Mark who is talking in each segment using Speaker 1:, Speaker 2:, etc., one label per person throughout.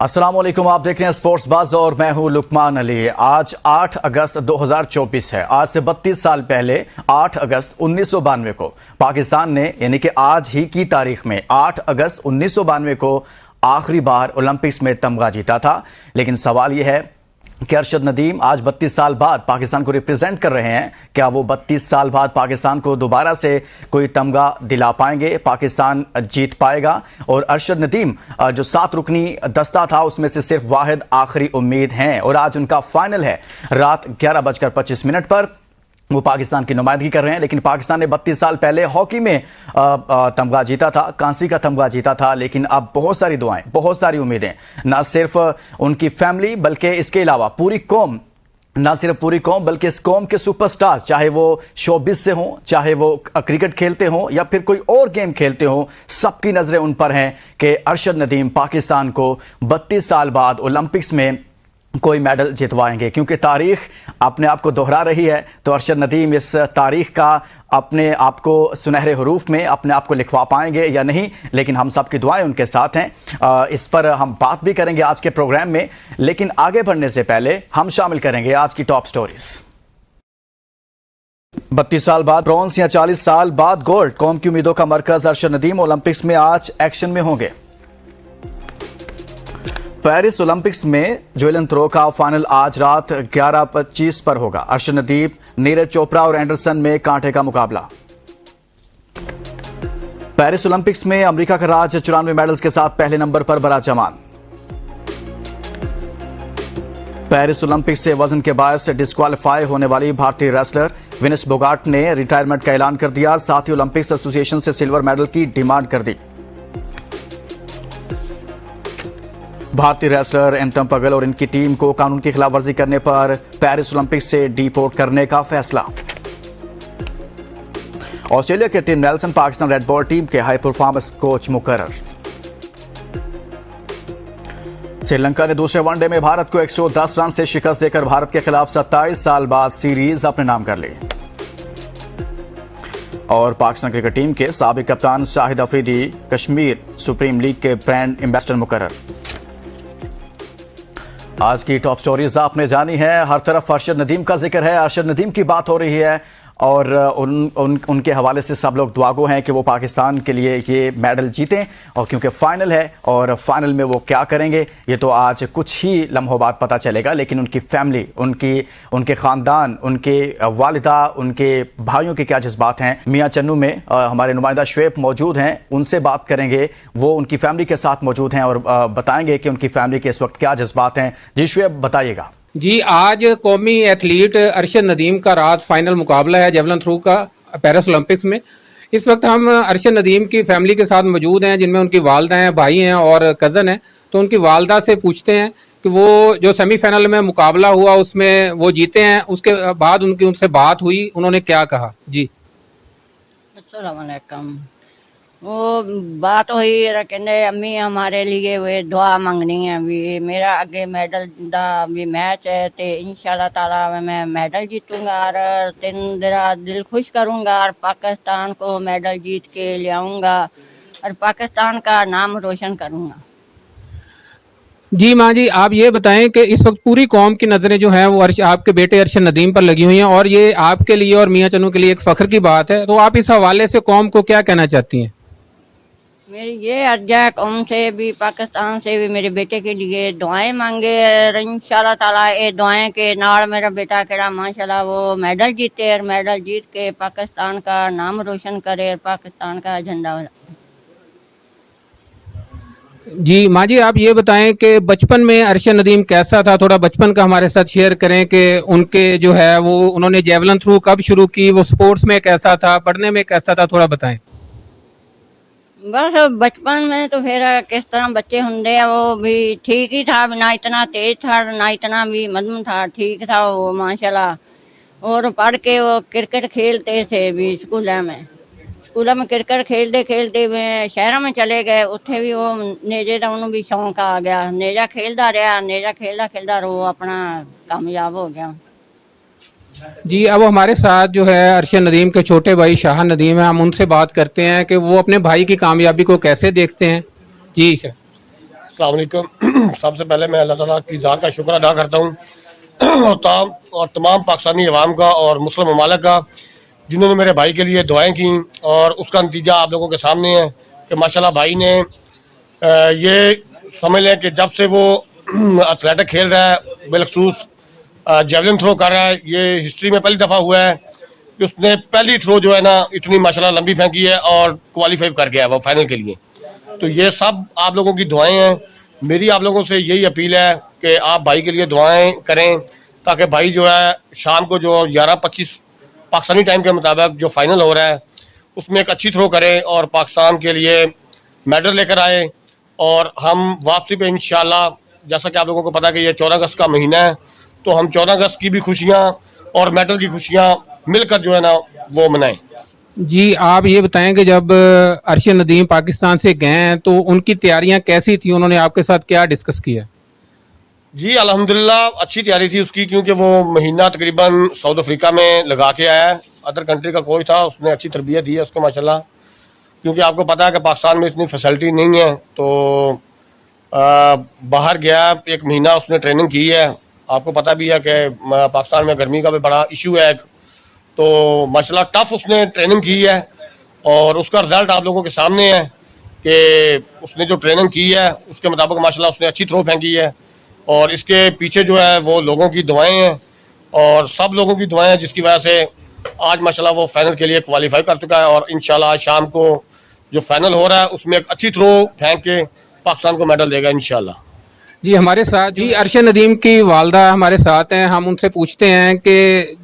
Speaker 1: अस्सलामुअलैकुम, आप देख रहे हैं स्पोर्ट्स बज़ और मैं हूं लुकमान अली। आज 8 अगस्त 2024 है। आज से 32 साल पहले 8 अगस्त 1992 को पाकिस्तान ने यानी कि आज ही की तारीख में 8 अगस्त 1992 को आखिरी बार ओलंपिक्स में तमगा जीता था। लेकिन सवाल यह है कि अरशद नदीम आज 32 साल बाद पाकिस्तान को रिप्रेजेंट कर रहे हैं। क्या वो 32 साल बाद पाकिस्तान को दोबारा से कोई तमगा दिला पाएंगे, पाकिस्तान जीत पाएगा? और अरशद नदीम जो 7 रुकनी दस्ता था उसमें से सिर्फ वाहिद आखिरी उम्मीद हैं और आज उनका फाइनल है। रात 11:25 पर वो पाकिस्तान की नुमाइंदगी कर रहे हैं। लेकिन पाकिस्तान ने 32 साल पहले हॉकी में तमगा जीता था, कांसी का तमगा जीता था। लेकिन अब बहुत सारी दुआएं, बहुत सारी उम्मीदें, ना सिर्फ उनकी फैमिली बल्कि इसके अलावा पूरी कौम, ना सिर्फ पूरी कौम बल्कि इस कौम के सुपरस्टार्स, चाहे वो शोबिस से हों, चाहे वो क्रिकेट खेलते हों या फिर कोई और गेम खेलते हों, सबकी नजरें उन पर हैं कि अरशद नदीम पाकिस्तान को 32 साल बाद ओलंपिक्स में कोई मेडल जितवाएंगे। क्योंकि तारीख अपने आप को दोहरा रही है, तो अरशद नदीम इस तारीख का अपने आप को सुनहरे हरूफ में अपने आप को लिखवा पाएंगे या नहीं, लेकिन हम सब की दुआएं उनके साथ हैं। इस पर हम बात भी करेंगे आज के प्रोग्राम में। लेकिन आगे बढ़ने से पहले हम शामिल करेंगे आज की टॉप स्टोरीज। 32 साल बाद ब्रॉन्ज या 40 साल बाद गोल्ड, कौम की उम्मीदों का मरकज अरशद नदीम ओलंपिक्स में आज एक्शन में होंगे। पेरिस ओलंपिक्स में ज्वेलन थ्रो का फाइनल आज रात 11:25 पर होगा। अरशद नदीम, नीरज चोपड़ा और एंडरसन में कांटे का मुकाबला। पेरिस ओलंपिक्स में अमेरिका का राज 94 मेडल्स के साथ पहले नंबर पर बराजमान। पेरिस ओलंपिक्स से वजन के बायस डिस्क्वालीफाई होने वाली भारतीय रेसलर विनेश फोगाट ने रिटायरमेंट का ऐलान कर दिया। साथ ही ओलंपिक्स एसोसिएशन से सिल्वर मेडल की डिमांड कर दी। भारतीय रेसलर एंथम पगल और इनकी टीम को कानून की खिलाफवर्जी करने पर पेरिस ओलंपिक्स से डिपोर्ट करने का फैसला। ऑस्ट्रेलिया के Tim Nelson Pakistan red ball team के हाई परफॉर्मेंस कोच मुकर्रर। श्रीलंका ने दूसरे वनडे में भारत को 110 रन से शिकस्त देकर भारत के खिलाफ 27 साल बाद सीरीज अपने नाम कर ली। और पाकिस्तान क्रिकेट टीम के साबिक कप्तान शाहिद अफरीदी कश्मीर सुप्रीम लीग के ब्रांड एम्बेसडर मुकर्रर। आज की टॉप स्टोरीज आपने जानी है। हर तरफ अरशद नदीम का जिक्र है, अरशद नदीम की बात हो रही है और उनके हवाले से सब लोग दुआगो हैं कि वो पाकिस्तान के लिए ये मेडल जीतें। और क्योंकि फाइनल है और फाइनल में वो क्या करेंगे ये तो आज कुछ ही लम्हों बाद पता चलेगा। लेकिन उनकी फैमिली, उनके ख़ानदान, उनके वालिदा, उनके भाइयों के क्या जज्बात हैं। मियाँ चन्नू में हमारे नुमाइंदा शुएब मौजूद हैं, उनसे बात करेंगे। वो उनकी फैमिली के साथ मौजूद हैं और बताएंगे कि उनकी फैमिली के इस वक्त क्या जज्बात हैं। जी शुएब, बताइएगा।
Speaker 2: जी, आज कौमी एथलीट अरशद नदीम का रात फाइनल मुकाबला है जेवलिन थ्रो का पेरिस ओलंपिक्स में। इस वक्त हम अरशद नदीम की फैमिली के साथ मौजूद हैं, जिनमें उनकी वालदा हैं, भाई हैं और कज़न हैं। तो उनकी वालदा से पूछते हैं कि वो जो सेमीफाइनल में मुकाबला हुआ उसमें वो जीते हैं, उसके बाद उनसे बात हुई, उन्होंने क्या कहा? जी
Speaker 3: अस्सलाम वालेकुम। वो बात हुई, कहते अम्मी हमारे लिए वे दुआ मंगनी है भी मेरा आगे मेडल दा भी मैच है तो इंशाल्लाह ताला मैं मेडल जीतूंगा और तेरा दिल खुश करूंगा और पाकिस्तान को मेडल जीत के ले आऊँगा और पाकिस्तान का नाम रोशन करूंगा।
Speaker 2: जी माँ जी, आप ये बताएं कि इस वक्त पूरी कौम की नज़रें जो हैं वो आपके बेटे अरशद नदीम पर लगी हुई हैं और ये आपके लिए और मियाँ चन्नू के लिए एक फ़ख्र की बात है। तो आप इस हवाले से कौम को क्या कहना चाहती हैं?
Speaker 3: मेरी ये अर्ज है कौम से भी, पाकिस्तान से भी, मेरे बेटे के लिए दुआएं मांगे और इंशाल्लाह ताला ये दुआएं के नाल मेरा बेटा केड़ा माशाल्लाह वो मेडल जीते और मेडल जीत के पाकिस्तान का नाम रोशन करे और पाकिस्तान का झंडा।
Speaker 2: जी माँ जी, आप ये बताएं कि बचपन में अरशद नदीम कैसा था, थोड़ा बचपन का हमारे साथ शेयर करें कि उनके जो है वो उन्होंने जेवलिन थ्रो कब शुरू की, वो स्पोर्ट्स में कैसा था, पढ़ने में कैसा था, थोड़ा बताएं।
Speaker 3: बस बचपन में तो फिर किस तरह बच्चे होंगे वो भी ठीक ही था, ना इतना तेज था ना इतना भी मध्यम था, ठीक था वो माशाल्लाह। और पढ़ के वो क्रिकेट खेलते थे भी स्कूलों में क्रिकेट खेलते खेलते शहरों में चले गए, उत्थे भी वो नेजे का उन्होंने भी शौक आ गया, नेजा खेलता रहा, नेजा खेलता वो अपना कामयाब हो गया।
Speaker 2: जी, अब हमारे साथ जो है अरशद नदीम के छोटे भाई शाह नदीम है, हम उनसे बात करते हैं कि वो अपने भाई की कामयाबी को कैसे देखते हैं। जी सर।
Speaker 4: अस्सलाम वालेकुम। सबसे पहले मैं अल्लाह ताला की ज़ात का शुक्र अदा करता हूँ और तमाम पाकिस्तानी अवाम का और मुस्लिम ममालिक का, जिन्होंने मेरे भाई के लिए दुआएं की, और उसका नतीजा आप लोगों के सामने है कि माशाल्लाह भाई ने ये समझ लें कि जब से वो एथलेटिक खेल रहा है, बिलखसूस जेवलिन थ्रो कर रहा है, ये हिस्ट्री में पहली दफ़ा हुआ है कि उसने पहली थ्रो जो है ना इतनी माशाल्लाह लंबी फेंकी है और क्वालिफाई कर गया है वो फाइनल के लिए। तो ये सब आप लोगों की दुआएं हैं। मेरी आप लोगों से यही अपील है कि आप भाई के लिए दुआएं करें, ताकि भाई जो है शाम को जो 11:25 पाकिस्तानी टाइम के मुताबिक जो फाइनल हो रहा है उसमें एक अच्छी थ्रो करें और पाकिस्तान के लिए मेडल लेकर आए। और हम वापसी पे इंशाल्लाह, जैसा कि आप लोगों को पता है कि ये 14 अगस्त का महीना है, तो हम 14 अगस्त की भी खुशियाँ और मेडल की खुशियाँ मिलकर जो है ना वो मनाएं।
Speaker 2: जी, आप ये बताएं कि जब अरशद नदीम पाकिस्तान से गए हैं तो उनकी तैयारियां कैसी थी, उन्होंने आपके साथ क्या डिस्कस किया?
Speaker 4: जी अल्हम्दुलिल्लाह अच्छी तैयारी थी उसकी, क्योंकि वो महीना तकरीबन साउथ अफ्रीका में लगा के आया है। अदर कंट्री का कोच था, उसने अच्छी तरबियत दी है उसको माशाल्लाह, क्योंकि आपको पता है कि पाकिस्तान में इतनी फैसिलिटी नहीं है। तो बाहर गया, एक महीना उसने ट्रेनिंग की है। आपको पता भी है कि पाकिस्तान में गर्मी का भी बड़ा इशू है, तो माशाल्लाह टफ उसने ट्रेनिंग की है और उसका रिजल्ट आप लोगों के सामने है कि उसने जो ट्रेनिंग की है उसके मुताबिक माशाल्लाह उसने अच्छी थ्रो फेंकी है। और इसके पीछे जो है वो लोगों की दुआएं हैं और सब लोगों की दुआएं हैं, जिसकी वजह से आज माशाल्लाह वो फाइनल के लिए क्वालिफाई कर चुका है। और इंशाल्लाह आज शाम को जो फाइनल हो रहा है उसमें एक अच्छी थ्रो फेंक के पाकिस्तान को मेडल देगा इंशाल्लाह।
Speaker 2: जी, हमारे साथ जी अरशद नदीम की वालदा हमारे साथ हैं। हम उनसे पूछते हैं कि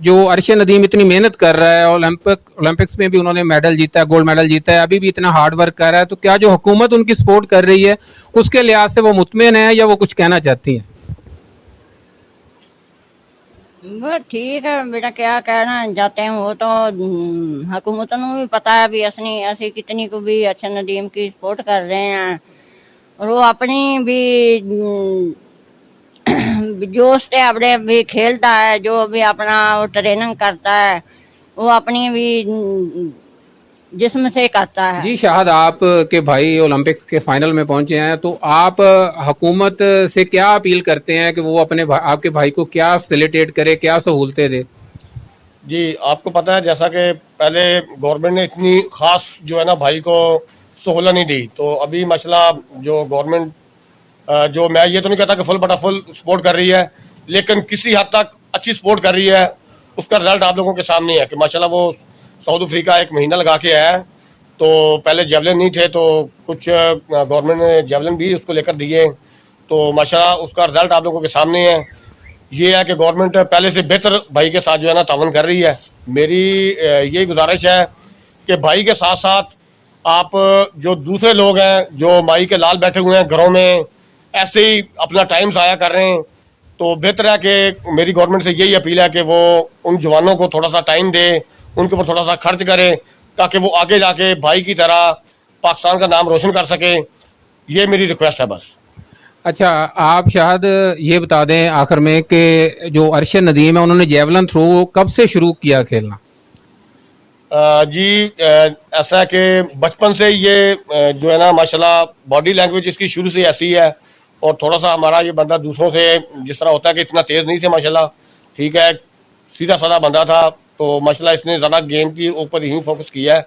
Speaker 2: जो अरशद नदीम इतनी मेहनत कर रहा है, ओलंपिक्स में भी उन्होंने मेडल जीता है, गोल्ड मेडल जीता है, अभी भी इतना हार्ड वर्क कर रहा है, तो क्या जो हुकूमत उनकी सपोर्ट कर रही है उसके लिहाज से वो मुतमिन है या वो कुछ कहना चाहती हैं?
Speaker 3: बस ठीक है बेटा, क्या कहना चाहते हैं वो तो हुकूमत ਨੂੰ भी पता है भी असनी कितनी को भी अरशद नदीम की सपोर्ट कर रहे हैं। और वो अपनी भी जोश से अपने भी खेलता है, जो भी अपना वो ट्रेनिंग करता है वो अपनी भी जिस्म से करता है।
Speaker 2: जी शाहद, आप के भाई ओलंपिक्स के फाइनल में पहुंचे हैं, तो आप हुकूमत से क्या अपील करते हैं कि वो आपके भाई को क्या फैसिलिटेट करे, क्या सहूलतें दे?
Speaker 4: जी आपको पता है जैसा कि पहले गवर्नमेंट ने इतनी ख़ास जो है ना भाई को सहूलत नहीं दी, तो अभी माशाल्लाह जो गवर्नमेंट जो मैं ये तो नहीं कहता कि फुल बटा फुल सपोर्ट कर रही है, लेकिन किसी हद तक अच्छी सपोर्ट कर रही है। उसका रिजल्ट आप लोगों के सामने है कि माशाल्लाह वो साउथ अफ्रीका एक महीना लगा के आया है। तो पहले जेवलिन नहीं थे, तो कुछ गवर्नमेंट ने जेवलिन भी उसको लेकर दिए, तो माशाल्लाह उसका रिजल्ट आप लोगों के सामने है। ये है कि गवर्नमेंट पहले से बेहतर भाई के साथ जो है ना तावन कर रही है। मेरी यही गुजारिश है कि भाई के साथ साथ आप जो दूसरे लोग हैं जो माई के लाल बैठे हुए हैं घरों में, ऐसे ही अपना टाइम ज़ाया कर रहे हैं, तो बेहतर है कि मेरी गवर्नमेंट से यही अपील है कि वो उन जवानों को थोड़ा सा टाइम दे, उनके ऊपर थोड़ा सा खर्च करे, ताकि वो आगे जाके भाई की तरह पाकिस्तान का नाम रोशन कर सके। ये मेरी रिक्वेस्ट है बस।
Speaker 2: अच्छा, आप शायद ये बता दें आखिर में कि जो अरशद नदीम है उन्होंने जेवलिन थ्रो कब से शुरू किया खेलना?
Speaker 4: जी ऐसा है कि बचपन से ये जो है ना माशाल्लाह बॉडी लैंग्वेज इसकी शुरू से ऐसी है, और थोड़ा सा हमारा ये बंदा दूसरों से जिस तरह होता है कि इतना तेज़ नहीं थे माशाल्लाह, ठीक है, सीधा साधा बंदा था। तो माशाल्लाह इसने ज़्यादा गेम की ऊपर ही फोकस किया है।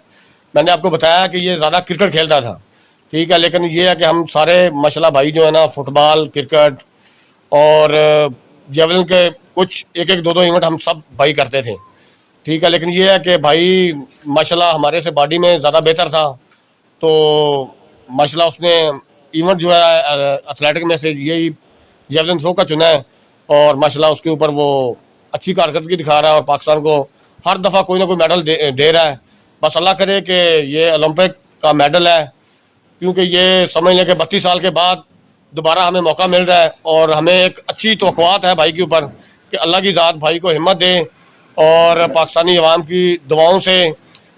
Speaker 4: मैंने आपको बताया कि ये ज़्यादा क्रिकेट खेलता था, ठीक है, लेकिन ये है कि हम सारे माशाल्लाह भाई जो है ना फुटबॉल, क्रिकेट और जेवलिन के कुछ एक एक दो दो इवेंट हम सब भाई करते थे, ठीक है। लेकिन ये है कि भाई माशाल्लाह हमारे से बॉडी में ज़्यादा बेहतर था, तो माशाल्लाह उसने इवेंट जो है एथलेटिक में से यही जेवलिन थ्रो का चुना है, और माशाल्लाह उसके ऊपर वो अच्छी कारकर्दगी दिखा रहा है और पाकिस्तान को हर दफ़ा कोई ना कोई मेडल दे रहा है। बस अल्लाह करे कि ये ओलंपिक का मेडल है, क्योंकि ये समझ लें कि 32 साल के बाद दोबारा हमें मौका मिल रहा है, और हमें एक अच्छी तवक्कुआत है भाई के ऊपर कि अल्लाह की ज़ात भाई को हिम्मत दे, और पाकिस्तानी अवाम की दुआओं से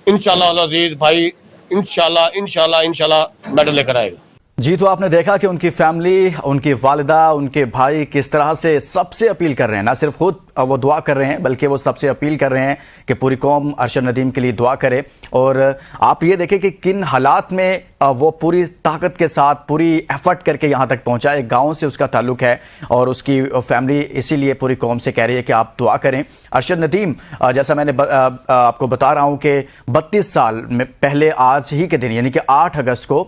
Speaker 4: इंशाअल्लाह अज़ीज़ भाई इंशाअल्लाह मेडल लेकर आएगा।
Speaker 1: जी, तो आपने देखा कि उनकी फैमिली, उनकी वालिदा, उनके भाई किस तरह से सबसे अपील कर रहे हैं, ना सिर्फ खुद वो दुआ कर रहे हैं बल्कि वो सबसे अपील कर रहे हैं कि पूरी कौम अरशद नदीम के लिए दुआ करे। और आप ये देखें कि किन हालात में वो पूरी ताकत के साथ, पूरी एफर्ट करके यहाँ तक पहुँचा। एक गाँव से उसका ताल्लुक है और उसकी फैमिली इसीलिए पूरी कौम से कह रही है कि आप दुआ करें। अरशद नदीम, जैसा मैंने आपको बता रहा हूँ कि 32 साल में पहले आज ही के दिन यानी कि 8 अगस्त को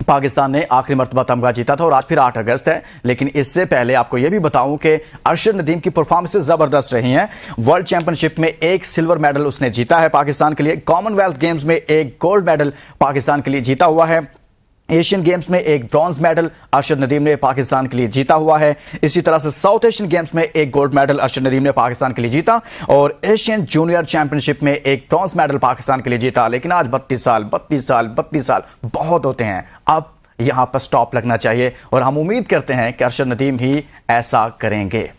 Speaker 1: पाकिस्तान ने आखिरी मर्तबा तमगा जीता था और आज फिर 8 अगस्त है। लेकिन इससे पहले आपको यह भी बताऊं कि अरशद नदीम की परफॉर्मेंसेस जबरदस्त रही हैं। वर्ल्ड चैंपियनशिप में 1 सिल्वर मेडल उसने जीता है पाकिस्तान के लिए, कॉमनवेल्थ गेम्स में 1 गोल्ड मेडल पाकिस्तान के लिए जीता हुआ है, एशियन गेम्स में 1 ब्रॉन्ज मेडल अरशद नदीम ने पाकिस्तान के लिए जीता हुआ है। इसी तरह से साउथ एशियन गेम्स में 1 गोल्ड मेडल अरशद नदीम ने पाकिस्तान के लिए जीता और एशियन जूनियर चैंपियनशिप में 1 ब्रॉन्ज मेडल पाकिस्तान के लिए जीता। लेकिन आज 32 साल बहुत होते हैं। अब यहां पर स्टॉप लगना चाहिए और हम उम्मीद करते हैं कि अरशद नदीम ही ऐसा करेंगे।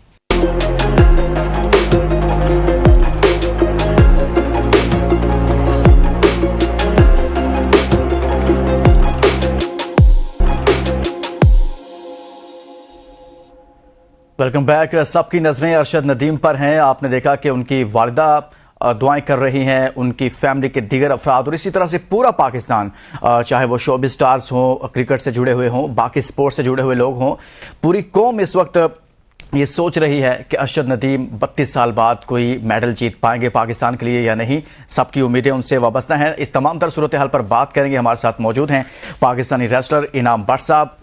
Speaker 1: Welcome back. सबकी नजरें अरशद नदीम पर हैं। आपने देखा कि उनकी वालिदा दुआएं कर रही हैं, उनकी फैमिली के दीगर अफराद और इसी तरह से पूरा पाकिस्तान, चाहे वो शोबिज़ स्टार्स हों, क्रिकेट से जुड़े हुए हों, बाकी स्पोर्ट्स से जुड़े हुए लोग हों, पूरी कौम इस वक्त ये सोच रही है कि अरशद नदीम 32 साल बाद कोई मेडल जीत पाएंगे पाकिस्तान के लिए या नहीं। सबकी उम्मीदें उनसे वाबस्ता हैं। इस तमाम तर सूरत हाल पर बात करेंगे। हमारे साथ मौजूद हैं पाकिस्तानी रेसलर इनाम भट्ट साहब।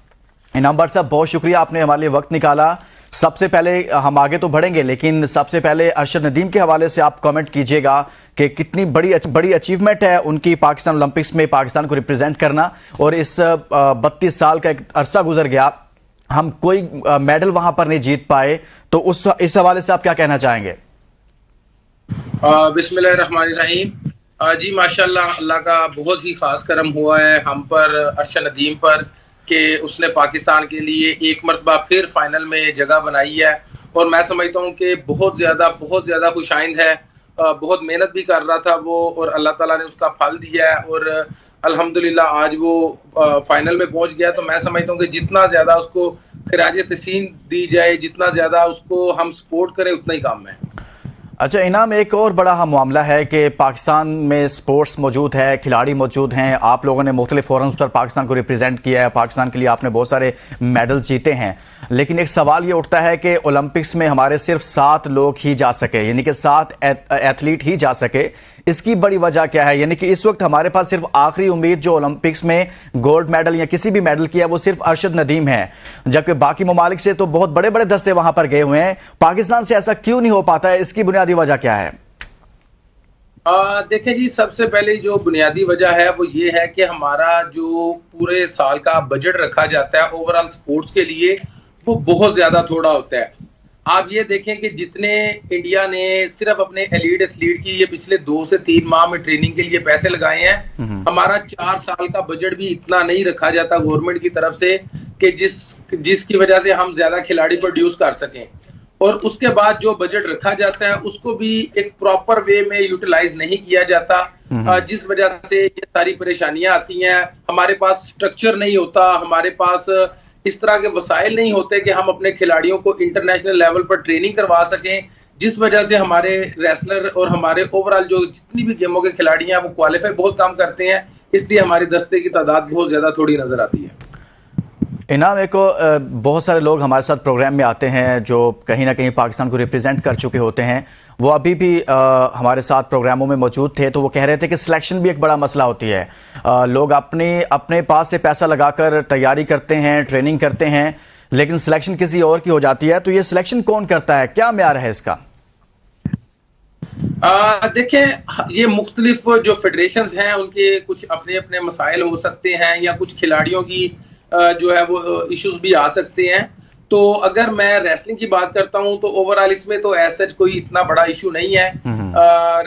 Speaker 1: इनाम भट्ट साहब, बहुत शुक्रिया, आपने हमारे लिए वक्त निकाला। सबसे पहले हम आगे तो बढ़ेंगे, लेकिन सबसे पहले अरशद नदीम के हवाले से आप कमेंट कीजिएगा कि कितनी बड़ी अचीवमेंट है उनकी पाकिस्तान ओलंपिक्स में पाकिस्तान को रिप्रेजेंट करना। और इस 32 साल का एक अरसा गुजर गया, हम कोई मेडल वहां पर नहीं जीत पाए, तो इस हवाले से आप क्या कहना चाहेंगे?
Speaker 5: बिस्मिल्लाहिर्रहमानिर्रहीम। जी माशाल्लाह, अल्लाह का बहुत ही खास करम हुआ है हम पर, अरशद नदीम पर, कि उसने पाकिस्तान के लिए एक मरतबा फिर फाइनल में जगह बनाई है। और मैं समझता हूँ कि बहुत ज़्यादा खुशाइंद है। बहुत मेहनत भी कर रहा था वो और अल्लाह ताला ने उसका फल दिया है और अल्हम्दुलिल्लाह आज वो फाइनल में पहुंच गया। तो मैं समझता हूँ कि जितना ज़्यादा उसको खिराज तहसीन दी जाए, जितना ज़्यादा उसको हम सपोर्ट करें, उतना ही काम है।
Speaker 1: अच्छा इनाम, एक और बड़ा मामला है कि पाकिस्तान में स्पोर्ट्स मौजूद है, खिलाड़ी मौजूद हैं, आप लोगों ने मुख्तलिफ फोरम्स पर पाकिस्तान को रिप्रेजेंट किया है, पाकिस्तान के लिए आपने बहुत सारे मेडल जीते हैं। लेकिन एक सवाल ये उठता है कि ओलंपिक्स में हमारे सिर्फ 7 लोग ही जा सके, यानी कि 7 एथलीट ही जा सके। इसकी बड़ी वजह क्या है? यानी कि इस वक्त हमारे पास सिर्फ आखिरी उम्मीद जो ओलंपिक्स में गोल्ड मेडल या किसी भी मेडल की है वो सिर्फ अरशद नदीम है, जबकि बाकी ममालिक से तो बहुत बड़े बड़े दस्ते वहां पर गए हुए हैं। पाकिस्तान से ऐसा क्यों नहीं हो पाता है? इसकी बुनियादी वजह क्या है?
Speaker 5: देखिए जी, सबसे पहले जो बुनियादी वजह है वो ये है कि हमारा जो पूरे साल का बजट रखा जाता है ओवरऑल स्पोर्ट्स के लिए, वो बहुत ज्यादा थोड़ा होता है। आप ये देखें कि जितने इंडिया ने सिर्फ अपने एलीट एथलीट की ये पिछले 2 से 3 माह में ट्रेनिंग के लिए पैसे लगाए हैं, हमारा 4 साल का बजट भी इतना नहीं रखा जाता गवर्नमेंट की तरफ से कि जिसकी वजह से हम ज्यादा खिलाड़ी प्रोड्यूस कर सकें। और उसके बाद जो बजट रखा जाता है उसको भी एक प्रॉपर वे में यूटिलाइज नहीं किया जाता, जिस वजह से ये सारी परेशानियां आती हैं। हमारे पास स्ट्रक्चर नहीं होता, हमारे पास इस तरह के वसाइल नहीं होते कि हम अपने खिलाड़ियों को इंटरनेशनल लेवल पर ट्रेनिंग करवा सकें, जिस वजह से हमारे रेसलर और हमारे ओवरऑल जो जितनी भी गेमों के खिलाड़ी हैं वो क्वालिफाई बहुत कम करते हैं। इसलिए हमारी दस्ते की तादाद बहुत ज्यादा थोड़ी नजर आती है।
Speaker 1: इनाम, एक बहुत सारे लोग हमारे साथ प्रोग्राम में आते हैं जो कहीं ना कहीं पाकिस्तान को रिप्रेजेंट कर चुके होते हैं, वो अभी भी हमारे साथ प्रोग्रामों में मौजूद थे, तो वो कह रहे थे कि सिलेक्शन भी एक बड़ा मसला होती है। लोग अपने पास से पैसा लगाकर तैयारी करते हैं, ट्रेनिंग करते हैं, लेकिन सिलेक्शन किसी और की हो जाती है। तो ये सिलेक्शन कौन करता है? क्या म्यार है इसका?
Speaker 5: देखें, ये मुख्तलिफ जो फेडरेशंस हैं उनके कुछ अपने अपने मसाइल हो सकते हैं या कुछ खिलाड़ियों की जो है वो इश्यूज भी आ सकते हैं। तो अगर मैं रेसलिंग की बात करता हूं तो ओवरऑल इसमें तो ऐसा कोई इतना बड़ा इशू नहीं है।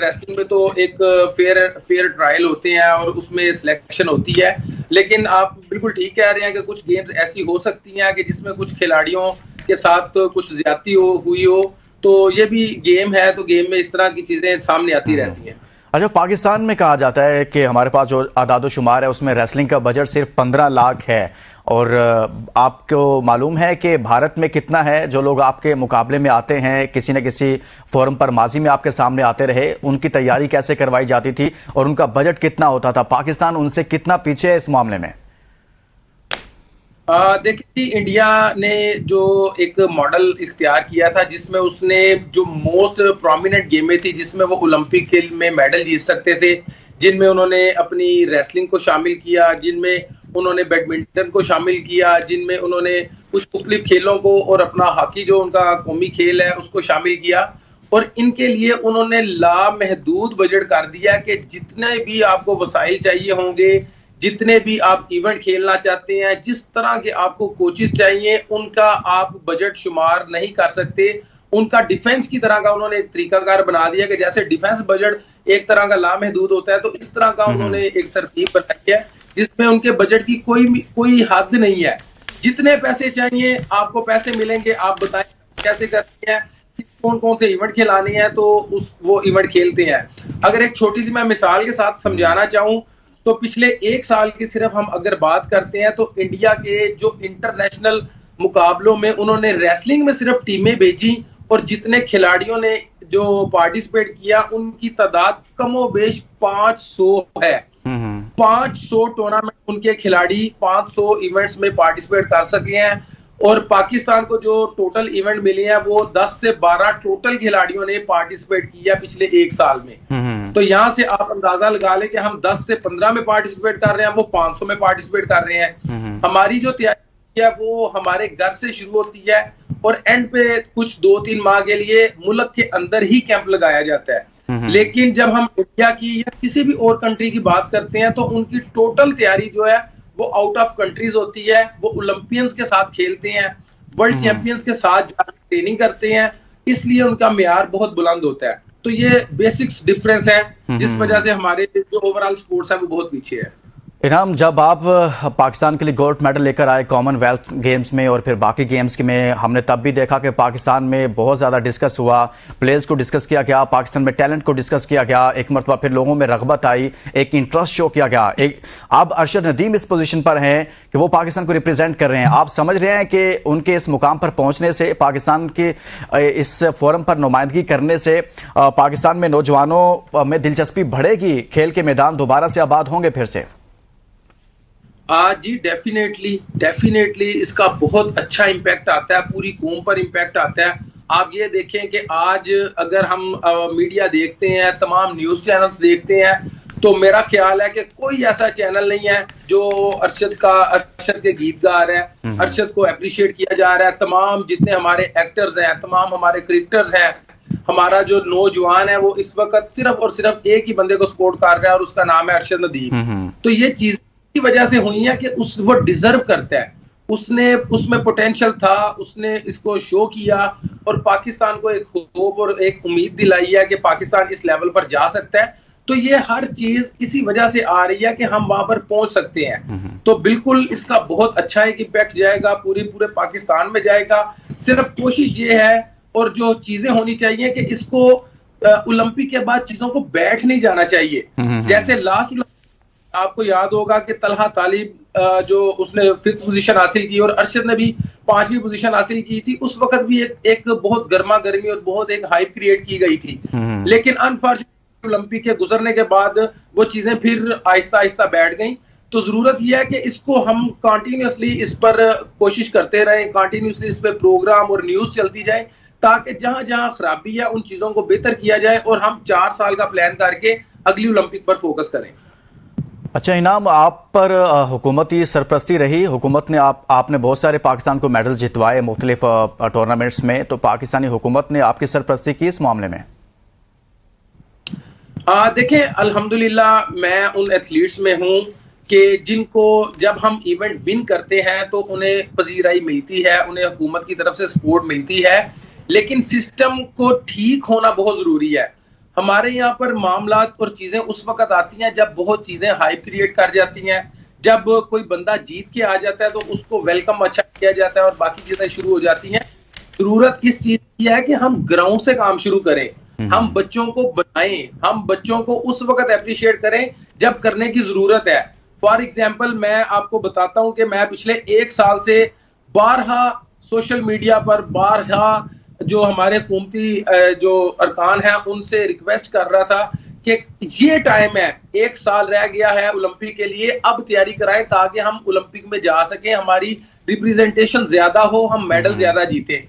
Speaker 5: रेसलिंग में तो एक फेयर ट्रायल होते हैं और उसमें सिलेक्शन होती है। लेकिन आप बिल्कुल ठीक कह रहे हैं कि कुछ गेम्स ऐसी हो सकती हैं कि जिसमें कुछ खिलाड़ियों के साथ कुछ ज्यादती हुई हो, तो ये भी गेम है, तो गेम में इस तरह की चीजें सामने आती रहती हैं।
Speaker 1: अच्छा, पाकिस्तान में कहा जाता है कि हमारे पास जो आदाद-ओ-शुमार है उसमें रेसलिंग का बजट सिर्फ 15 लाख है, और आपको मालूम है कि भारत में कितना है? जो लोग आपके मुकाबले में आते हैं, किसी न किसी फोरम पर माजी में आपके सामने आते रहे, उनकी तैयारी कैसे करवाई जाती थी और उनका बजट कितना होता था? पाकिस्तान उनसे कितना पीछे है इस मामले में?
Speaker 5: देखिए, इंडिया ने जो एक मॉडल इख्तियार किया था जिसमें उसने जो मोस्ट प्रोमिनेंट गेमें थी जिसमें वो ओलंपिक खेल में मेडल जीत सकते थे, जिनमें उन्होंने अपनी रेसलिंग को शामिल किया, जिनमें उन्होंने बैडमिंटन को शामिल किया, जिनमें उन्होंने कुछ मुख्तलिफ खेलों को और अपना हॉकी जो उनका कौमी खेल है उसको शामिल किया, और इनके लिए उन्होंने लामहदूद बजट कर दिया कि जितने भी आपको वसाइल चाहिए होंगे, जितने भी आप इवेंट खेलना चाहते हैं, जिस तरह के आपको कोचेस चाहिए, उनका आप बजट शुमार नहीं कर सकते। उनका डिफेंस की तरह का उन्होंने एक तरीकाकार बना दिया कि जैसे डिफेंस बजट एक तरह का लामहदूद होता है, तो इस तरह का उन्होंने एक तरतीब बनाई है जिसमें उनके बजट की कोई हद नहीं है। जितने पैसे चाहिए आपको पैसे मिलेंगे, आप बताएं कैसे करते हैं, कौन कौन से इवेंट खिलाने हैं, तो वो इवेंट खेलते हैं। अगर एक छोटी सी मैं मिसाल के साथ समझाना चाहूं तो पिछले एक साल की सिर्फ हम अगर बात करते हैं तो इंडिया के जो इंटरनेशनल मुकाबलों में उन्होंने रेसलिंग में सिर्फ टीमें भेजी और जितने खिलाड़ियों ने जो पार्टिसिपेट किया उनकी तादाद कमोबेश 500 है। 500 टूर्नामेंट उनके खिलाड़ी 500 इवेंट्स में पार्टिसिपेट कर सके हैं, और पाकिस्तान को जो टोटल इवेंट मिले हैं वो 10 से 12 टोटल खिलाड़ियों ने पार्टिसिपेट किया पिछले एक साल में। तो यहां से आप अंदाजा लगा लें कि हम 10 से 15 में पार्टिसिपेट कर रहे हैं, वो 500 में पार्टिसिपेट कर रहे हैं। हमारी जो तैयारी है वो हमारे घर से शुरू होती है और एंड पे कुछ 2-3 माह के लिए मुल्क के अंदर ही कैंप लगाया जाता है। लेकिन जब हम इंडिया की या किसी भी और कंट्री की बात करते हैं तो उनकी टोटल तैयारी जो है वो आउट ऑफ कंट्रीज होती है। वो ओलंपियंस के साथ खेलते हैं, वर्ल्ड चैंपियंस के साथ ट्रेनिंग करते हैं, इसलिए उनका मेयार बहुत बुलंद होता है। तो ये बेसिक्स डिफरेंस है जिस वजह से हमारे जो ओवरऑल स्पोर्ट्स है वो बहुत पीछे है।
Speaker 1: इनाम, जब आप पाकिस्तान के लिए गोल्ड मेडल लेकर आए कॉमनवेल्थ गेम्स में और फिर बाकी गेम्स में, हमने तब भी देखा कि पाकिस्तान में बहुत ज़्यादा डिस्कस हुआ, प्लेयर्स को डिस्कस किया गया, पाकिस्तान में टैलेंट को डिस्कस किया गया, एक मरतबा फिर लोगों में रग़बत आई, एक इंटरेस्ट शो किया गया। अब अरशद नदीम इस पोजीशन पर हैं कि वो पाकिस्तान को रिप्रेजेंट कर रहे हैं। आप समझ रहे हैं कि उनके इस मुकाम पर पहुँचने से, पाकिस्तान के इस फोरम पर नुमाइंदगी करने से पाकिस्तान में नौजवानों में दिलचस्पी बढ़ेगी, खेल के मैदान दोबारा से आबाद होंगे फिर से?
Speaker 5: जी डेफिनेटली इसका बहुत अच्छा इम्पैक्ट आता है, पूरी कौम पर इम्पैक्ट आता है। आप ये देखें कि आज अगर हम मीडिया देखते हैं, तमाम न्यूज चैनल्स देखते हैं, तो मेरा ख्याल है कि कोई ऐसा चैनल नहीं है जो अरशद के गीत गा रहा है, अरशद को अप्रिशिएट किया जा रहा है। तमाम जितने हमारे एक्टर्स हैं, तमाम हमारे क्रिकेटर्स हैं, हमारा जो नौजवान है वो इस वक्त सिर्फ और सिर्फ एक ही बंदे को सपोर्ट कर रहा है और उसका नाम है अरशद नदीम। तो ये चीज की वजह से हुई है कि वो डिजर्व करता है, उसने उसमें पोटेंशियल था, उसने इसको शो किया और पाकिस्तान को एक होप और एक उम्मीद दिलाई है कि पाकिस्तान इस लेवल पर जा सकता है। तो ये हर चीज इसी वजह से आ रही है कि हम वहां पर पहुंच सकते हैं। तो बिल्कुल इसका बहुत अच्छा एक इम्पैक्ट जाएगा, पूरे पाकिस्तान में जाएगा। सिर्फ कोशिश ये है और जो चीजें होनी चाहिए कि इसको ओलंपिक के बाद चीजों को बैठ नहीं जाना चाहिए। जैसे लास्ट आपको याद होगा कि तलहा तालिब जो उसने 5th पोजीशन हासिल की और अरशद ने भी 5वीं पोजीशन हासिल की थी, उस वक्त भी एक बहुत गर्मा गर्मी और बहुत एक हाइप क्रिएट की गई थी। लेकिन अनफॉर्चुनेटली ओलंपिक के गुजरने के बाद वो चीजें फिर आहिस्ता आहिस्ता बैठ गई। तो जरूरत यह है कि इसको हम कंटिन्यूअसली इस पर कोशिश करते रहें, कंटिन्यूअसली इस पर प्रोग्राम और न्यूज चलती जाए, ताकि जहां जहां खराबी है उन चीजों को बेहतर किया जाए और हम 4 साल का प्लान करके अगली ओलंपिक पर फोकस करें।
Speaker 1: अच्छा इनाम, आप पर हुकूमती सरपरस्ती रही, हुकूमत ने आपने बहुत सारे पाकिस्तान को मेडल जितवाए मुख्तलिफ टूर्नामेंट्स में, तो पाकिस्तानी हुकूमत ने आपकी सरपरस्ती की इस मामले में?
Speaker 5: देखें, अल्हम्दुलिल्लाह मैं उन एथलीट्स में हूं कि जिनको जब हम इवेंट विन करते हैं तो उन्हें पजीराई मिलती है, उन्हें हुकूमत की तरफ से सपोर्ट मिलती है, लेकिन सिस्टम को ठीक होना बहुत जरूरी है। हमारे यहाँ पर मामलात और चीजें उस वक्त आती हैं जब बहुत चीजें हाइप क्रिएट कर जाती हैं, जब कोई बंदा जीत के आ जाता है तो उसको वेलकम अच्छा किया जाता है और बाकी चीजें शुरू हो जाती हैं। जरूरत इस चीज की है कि हम ग्राउंड से काम शुरू करें, हम बच्चों को बनाएं, हम बच्चों को उस वक्त अप्रिशिएट करें जब करने की जरूरत है। फॉर एग्जाम्पल मैं आपको बताता हूं कि मैं पिछले 1 साल से 12 सोशल मीडिया पर 12 जो हमारे हुकूमती जो अरकान हैं उनसे रिक्वेस्ट कर रहा था कि ये टाइम है, 1 साल रह गया है ओलंपिक के लिए, अब तैयारी कराएं ताकि हम ओलंपिक में जा सकें, हमारी रिप्रेजेंटेशन ज्यादा हो, हम मेडल ज्यादा जीते।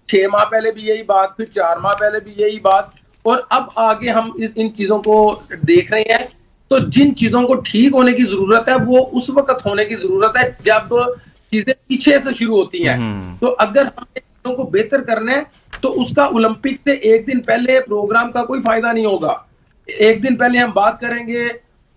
Speaker 5: 6 माह पहले भी यही बात, फिर 4 माह पहले भी यही बात, और अब आगे हम इन चीजों को देख रहे हैं। तो जिन चीजों को ठीक होने की जरूरत है वो उस वक्त होने की जरूरत है जब चीजें पीछे से शुरू होती हैं। तो अगर हमें चीजों को बेहतर करना है तो उसका ओलंपिक से 1 दिन पहले प्रोग्राम का कोई फायदा नहीं होगा। 1 दिन पहले हम बात करेंगे,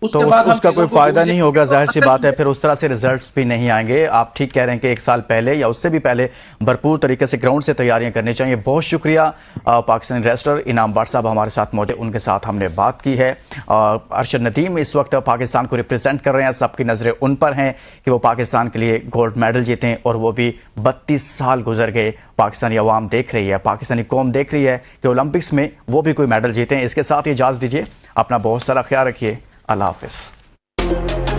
Speaker 5: उसके
Speaker 1: तो
Speaker 5: बाद हम
Speaker 1: उसका
Speaker 5: चीजों
Speaker 1: कोई
Speaker 5: को
Speaker 1: फायदा
Speaker 5: भूल
Speaker 1: नहीं होगा, जाहिर सी बात है, फिर उस तरह से रिजल्ट्स भी नहीं आएंगे। आप ठीक कह रहे हैं कि 1 साल पहले या उससे भी पहले भरपूर तरीके से ग्राउंड से तैयारियां करनी चाहिए। बहुत शुक्रिया पाकिस्तानी रेसलर इनाम भट्ट साहब हमारे साथ मौजूद, उनके साथ हमने बात की है। अरशद नदीम इस वक्त पाकिस्तान को रिप्रेजेंट कर रहे हैं, सबकी नज़रें उन पर हैं कि वो पाकिस्तान के लिए गोल्ड मेडल जीतें, और वो भी 32 साल गुजर गए। पाकिस्तानी अवाम देख रही है, पाकिस्तानी कौम देख रही है कि ओलंपिक्स में वो भी कोई मेडल जीतें। इसके साथ ही इजाज़त दीजिए, अपना बहुत सारा ख्याल रखिए, अल्लाह हाफिज़।